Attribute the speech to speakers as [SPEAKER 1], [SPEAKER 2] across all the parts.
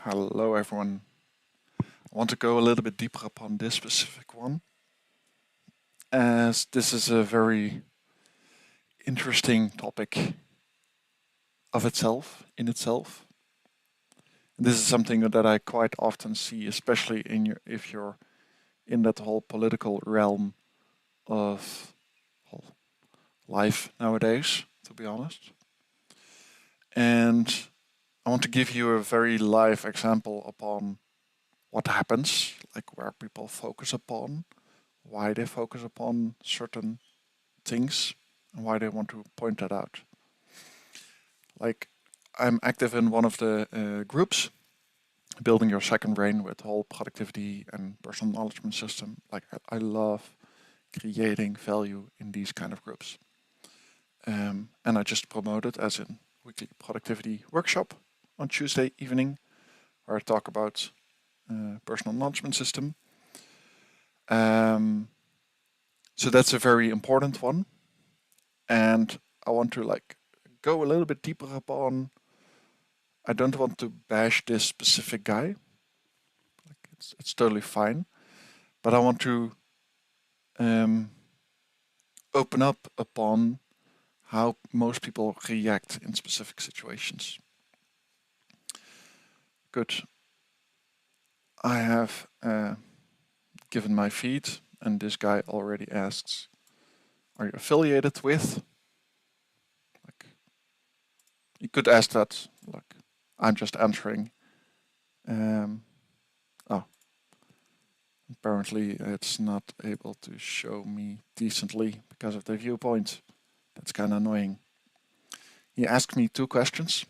[SPEAKER 1] Hello, everyone. I want to go a little bit deeper upon this specific one, as this is a very interesting topic of itself, in itself. This is something that I quite often see, especially if you're in that whole political realm of life nowadays, to be honest. And I want to give you a very live example upon what happens, like where people focus upon, why they focus upon certain things, and why they want to point that out. Like, I'm active in one of the groups, building your second brain with whole productivity and personal knowledge system. Like, I love creating value in these kind of groups. And I just promoted as a weekly productivity workshop on Tuesday evening, where I talk about personal knowledge system. So that's a very important one, and I want to go a little bit deeper upon. I don't want to bash this specific guy. It's totally fine, but I want to open up upon how most people react in specific situations. Good. I have given my feed, and this guy already asks, "Are you affiliated with?" Like, you could ask that. Like, I'm just answering. Oh, apparently it's not able to show me decently because of the viewpoint. That's kind of annoying. He asked me two questions.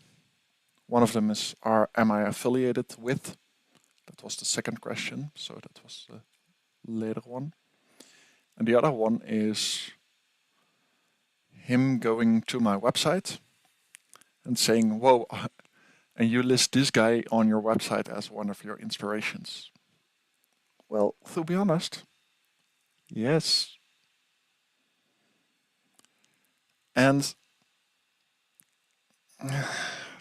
[SPEAKER 1] One of them is, am I affiliated with? That was the second question, so that was the later one. And the other one is him going to my website and saying, whoa, and you list this guy on your website as one of your inspirations. Well, to be honest, yes. And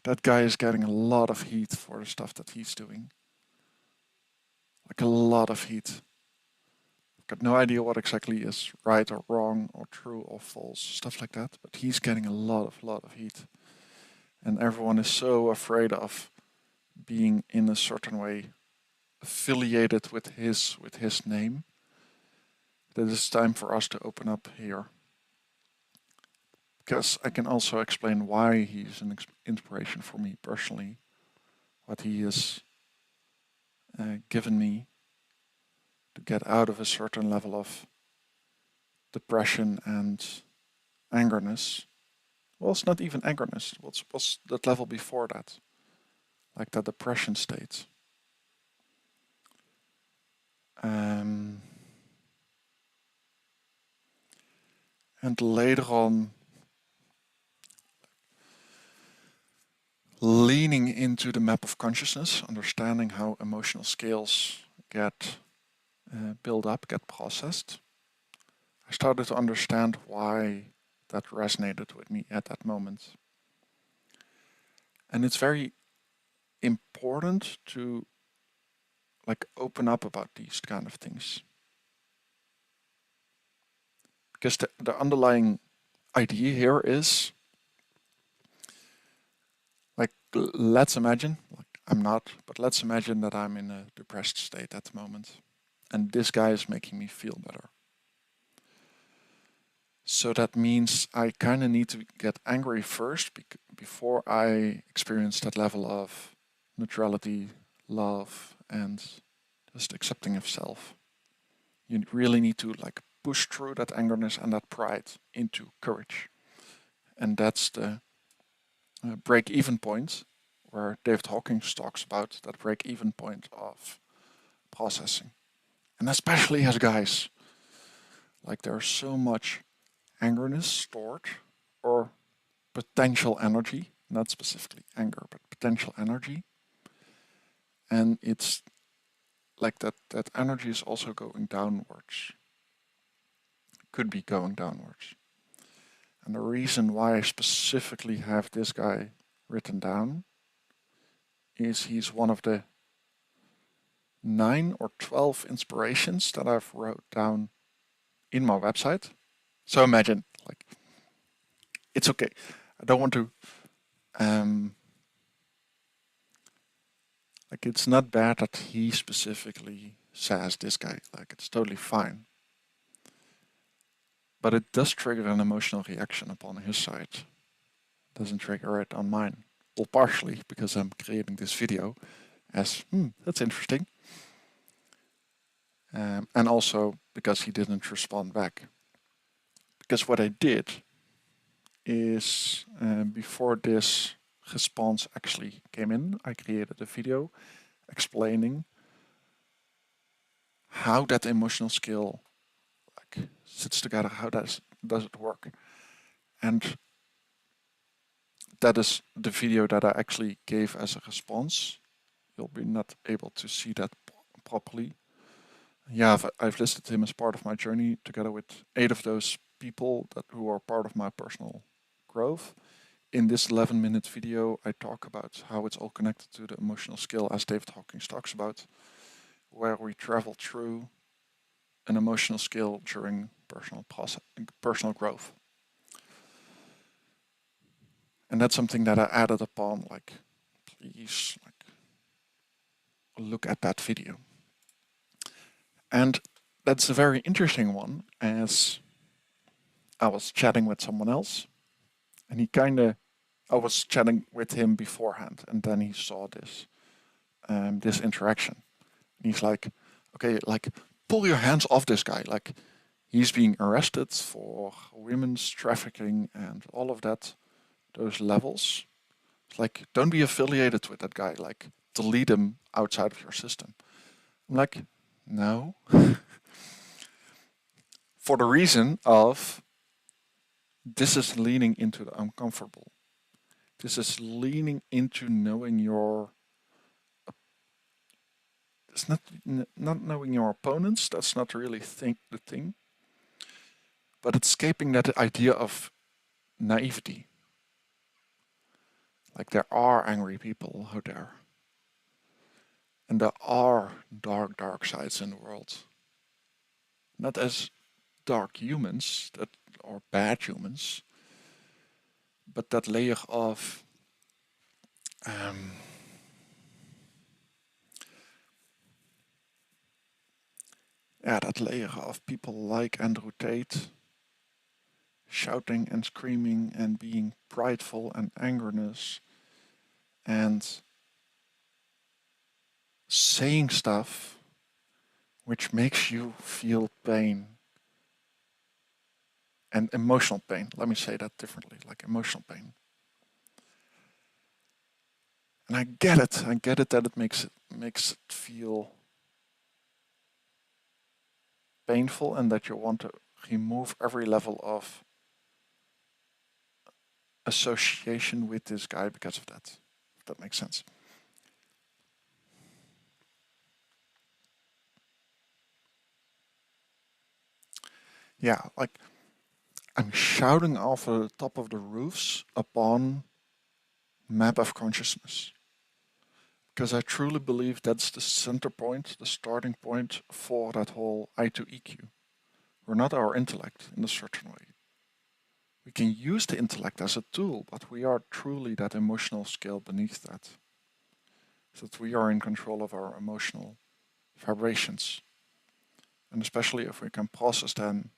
[SPEAKER 1] that guy is getting a lot of heat for the stuff that he's doing. Like a lot of heat. I've got no idea what exactly is right or wrong or true or false, stuff like that. But he's getting a lot of heat. And everyone is so afraid of being in a certain way affiliated with his name that it's time for us to open up here. Because I can also explain why he's an inspiration for me personally, what he has given me to get out of a certain level of depression and angerness. Well, it's not even angerness. What's that level before that? Like that depression state. And later on, leaning into the map of consciousness, understanding how emotional scales get built up, get processed, I started to understand why that resonated with me at that moment. And it's very important to open up about these kind of things. Because the underlying idea here is, let's imagine, I'm not, but let's imagine that I'm in a depressed state at the moment. And this guy is making me feel better. So that means I kind of need to get angry first before I experience that level of neutrality, love, and just accepting of self. You really need to push through that angerness and that pride into courage. And that's the break-even point where David Hawkins talks about that break-even point of processing. And especially as guys, there's so much angerness stored, or potential energy, not specifically anger, but potential energy. And it's like that energy is also going downwards. Could be going downwards. And the reason why I specifically have this guy written down is he's one of the 9 or 12 inspirations that I've wrote down in my website. So imagine, like, it's okay. I don't want to, like, it's not bad that he specifically says this guy, like, it's totally fine. But it does trigger an emotional reaction upon his side. It doesn't trigger it on mine. Well, partially because I'm creating this video as, that's interesting. And also because he didn't respond back. Because what I did is, before this response actually came in, I created a video explaining how that emotional skill like sits together, how does it work. And that is the video that I actually gave as a response. You'll be not able to see that properly. Yeah, I've listed him as part of my journey together with 8 of those people who are part of my personal growth. In this 11-minute video, I talk about how it's all connected to the emotional skill, as David Hawkins talks about, where we travel through an emotional skill during personal growth. And that's something that I added upon, like, please, like, look at that video. And that's a very interesting one, as I was chatting with someone else, and I was chatting with him beforehand, and then he saw this, this interaction. And he's like, okay, like, pull your hands off this guy. Like, he's being arrested for women's trafficking and all of that, those levels. It's like, don't be affiliated with that guy. Like, delete him outside of your system. I'm like, no. For the reason of, this is leaning into the uncomfortable. This is leaning into knowing it's not knowing your opponents. That's not really the thing. But it's escaping that idea of naivety. Like, there are angry people out there. And there are dark sides in the world. Not as dark humans or bad humans, but that layer of that layer of people like Andrew Tate shouting and screaming and being prideful and angerness and saying stuff which makes you feel pain and emotional pain. Let me say that differently, like emotional pain. And I get it. I get it that it makes it feel painful and that you want to remove every level of association with this guy because of that. If that makes sense. Yeah, like, I'm shouting off the top of the roofs upon map of consciousness. Because I truly believe that's the center point, the starting point for that whole I2EQ. We're not our intellect in a certain way. We can use the intellect as a tool, but we are truly that emotional scale beneath that. So that we are in control of our emotional vibrations. And especially if we can process them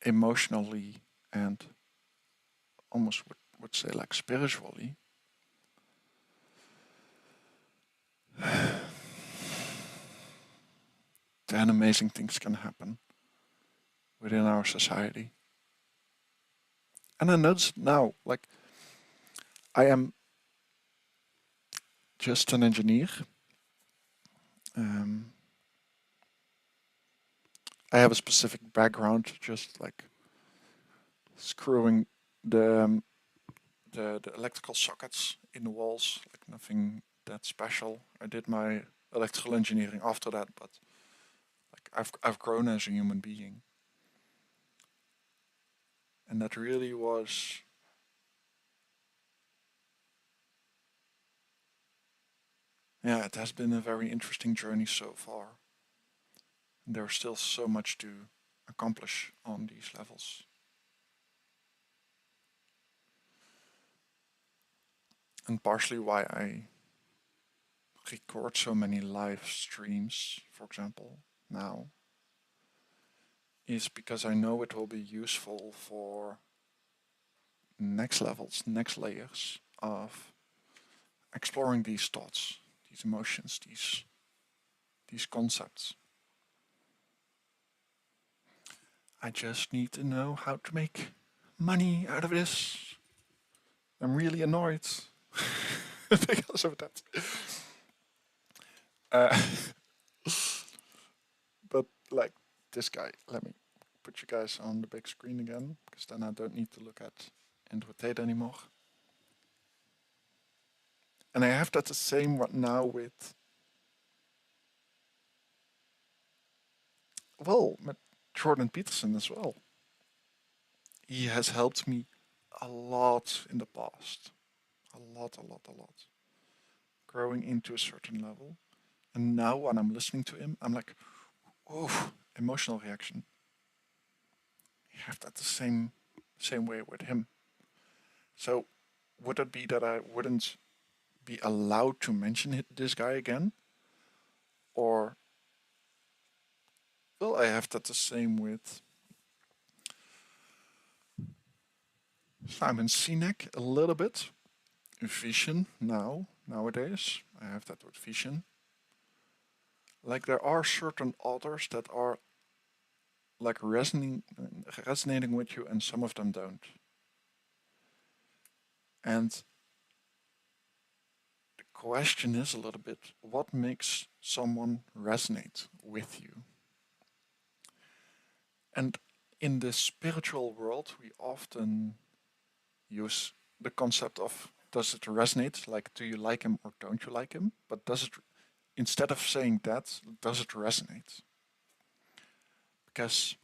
[SPEAKER 1] emotionally and almost would say like spiritually, then amazing things can happen within our society. And I notice now, like, I am just an engineer. I have a specific background, just like screwing the electrical sockets in the walls, like nothing that special. I did my electrical engineering after that, but like I've grown as a human being, and that really was yeah, it has been a very interesting journey so far. And there's still so much to accomplish on these levels. And partially why I record so many live streams, for example, now, is because I know it will be useful for next levels, next layers of exploring these thoughts, these emotions, these concepts. I just need to know how to make money out of this. I'm really annoyed because of that. Uh, but like this guy, let me put you guys on the big screen again, because then I don't need to look at and rotate anymore. And I have that the same one now with, well, with Jordan Peterson as well. He has helped me a lot in the past. A lot, a lot, a lot. Growing into a certain level. And now when I'm listening to him, I'm like, oh, emotional reaction. I have that the same way with him. So would it be that I wouldn't be allowed to mention this guy again? Or, well, I have that the same with Simon Sinek a little bit. Vision nowadays. I have that with vision. Like there are certain authors that are like resonating with you and some of them don't. And the question is a little bit, what makes someone resonate with you? And in the spiritual world, we often use the concept of, does it resonate? Like, do you like him or don't you like him? But does it, instead of saying that, does it resonate? Because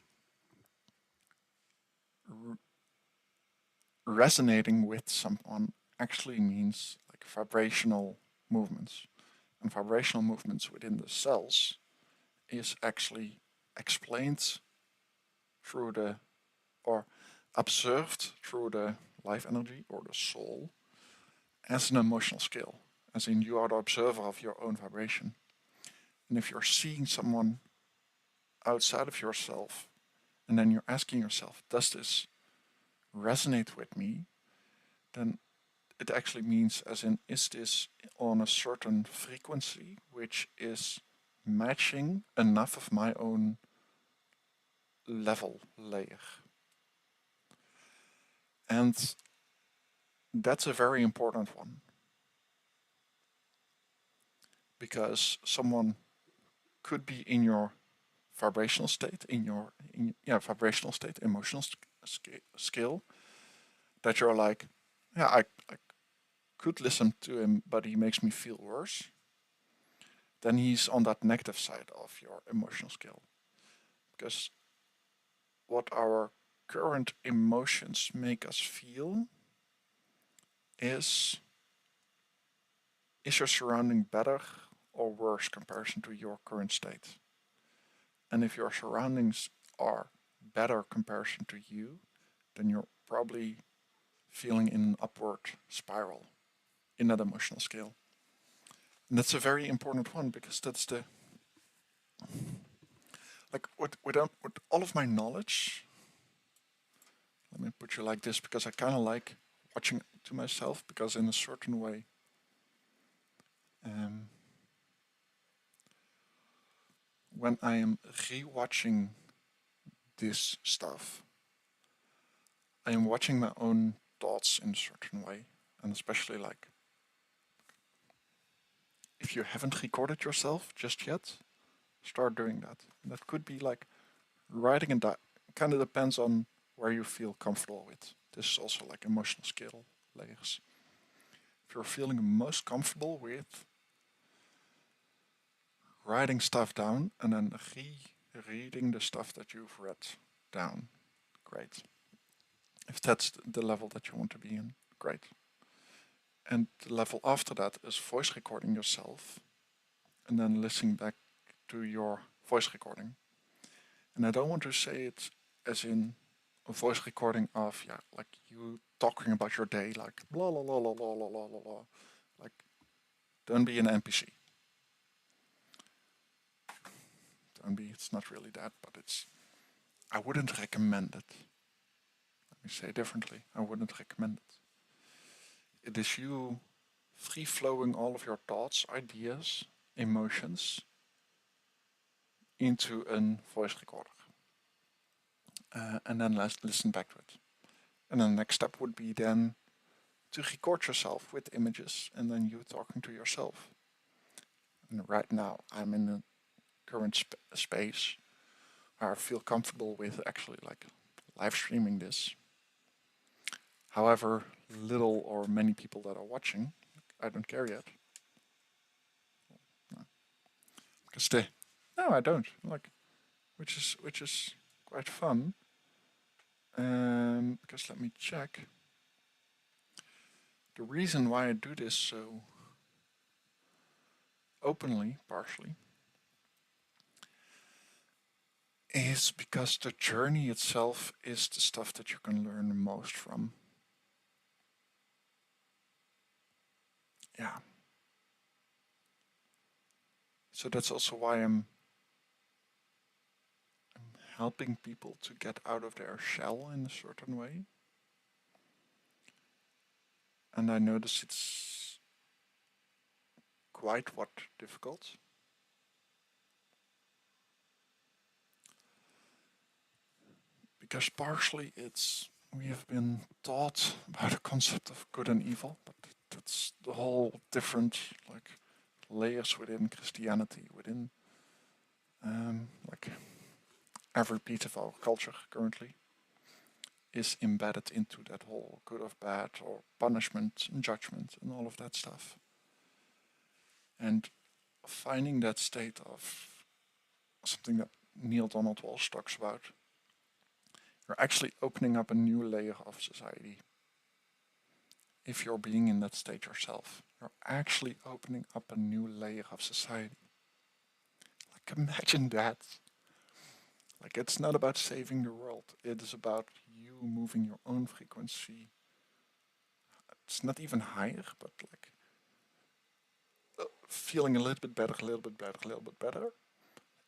[SPEAKER 1] resonating with someone actually means like vibrational movements. And vibrational movements within the cells is actually explained through the, or observed through the life energy or the soul as an emotional scale, as in you are the observer of your own vibration. And if you're seeing someone outside of yourself and then you're asking yourself, does this resonate with me? Then it actually means, as in, is this on a certain frequency which is matching enough of my own level layer? And that's a very important one, because someone could be in your vibrational state, vibrational state, emotional scale, that you're like, yeah, I could listen to him, but he makes me feel worse. Then he's on that negative side of your emotional scale. Because what our current emotions make us feel is your surrounding better or worse comparison to your current state? And if your surroundings are better comparison to you, then you're probably feeling in an upward spiral in that emotional scale. And that's a very important one, because that's the, like, with all of my knowledge, let me put you like this, because I kind of like watching to myself, because in a certain way, um, when I am rewatching this stuff, I am watching my own thoughts in a certain way, and especially like if you haven't recorded yourself just yet, start doing that. And that could be like writing it down. Kind of depends on where you feel comfortable with. This is also like emotional scale layers. If you're feeling most comfortable with writing stuff down and then reading the stuff that you've read down, great. If that's the level that you want to be in, great. And the level after that is voice recording yourself and then listening back to your voice recording. And I don't want to say it as in a voice recording of, yeah, like you talking about your day, like blah, blah, blah, blah, blah, blah, blah, blah, blah. Like, don't be an NPC. Don't be, it's not really that, but it's, I wouldn't recommend it. Let me say it differently. I wouldn't recommend it. It is you free flowing all of your thoughts, ideas, emotions into a voice recorder. And then let's listen back to it. And the next step would be then to record yourself with images and then you talking to yourself. And right now I'm in the current space where I feel comfortable with actually like live streaming this. However little or many people that are watching, I don't care yet. No. Because no, I don't. Like, which is quite fun. Because let me check. The reason why I do this so openly, partially, is because the journey itself is the stuff that you can learn the most from. Yeah. So that's also why I'm helping people to get out of their shell in a certain way. And I notice it's quite what difficult. Because partially we have been taught about the concept of good and evil, but that's the whole different like layers within Christianity, within like every piece of our culture currently is embedded into that whole good or bad or punishment and judgment and all of that stuff. And finding that state of something that Neale Donald Walsch talks about, you're actually opening up a new layer of society. If you're being in that state yourself, you're actually opening up a new layer of society. Like, imagine that. Like, it's not about saving the world, it is about you moving your own frequency. It's not even higher, but like feeling a little bit better, a little bit better, a little bit better.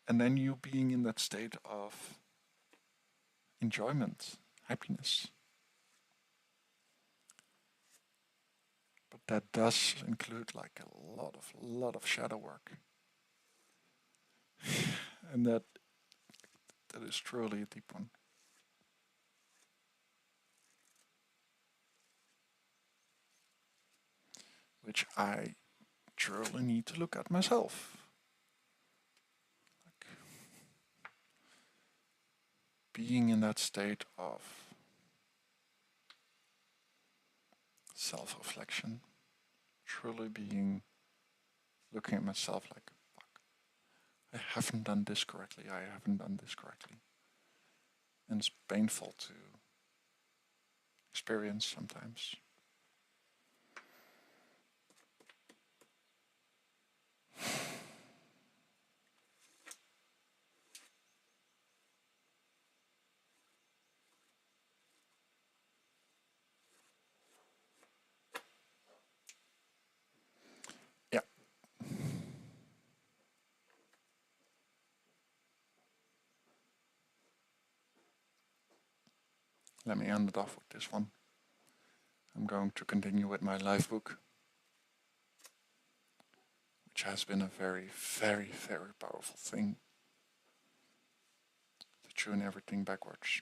[SPEAKER 1] And then you being in that state of enjoyment, happiness. But that does include like a lot of shadow work. And that is truly a deep one. Which I truly need to look at myself. Like, being in that state of self-reflection, truly looking at myself like, fuck, I haven't done this correctly, I haven't done this correctly. And it's painful to experience sometimes. Yeah. Let me end it off with this one. I'm going to continue with my life book, which has been a very, very, very powerful thing to tune everything backwards.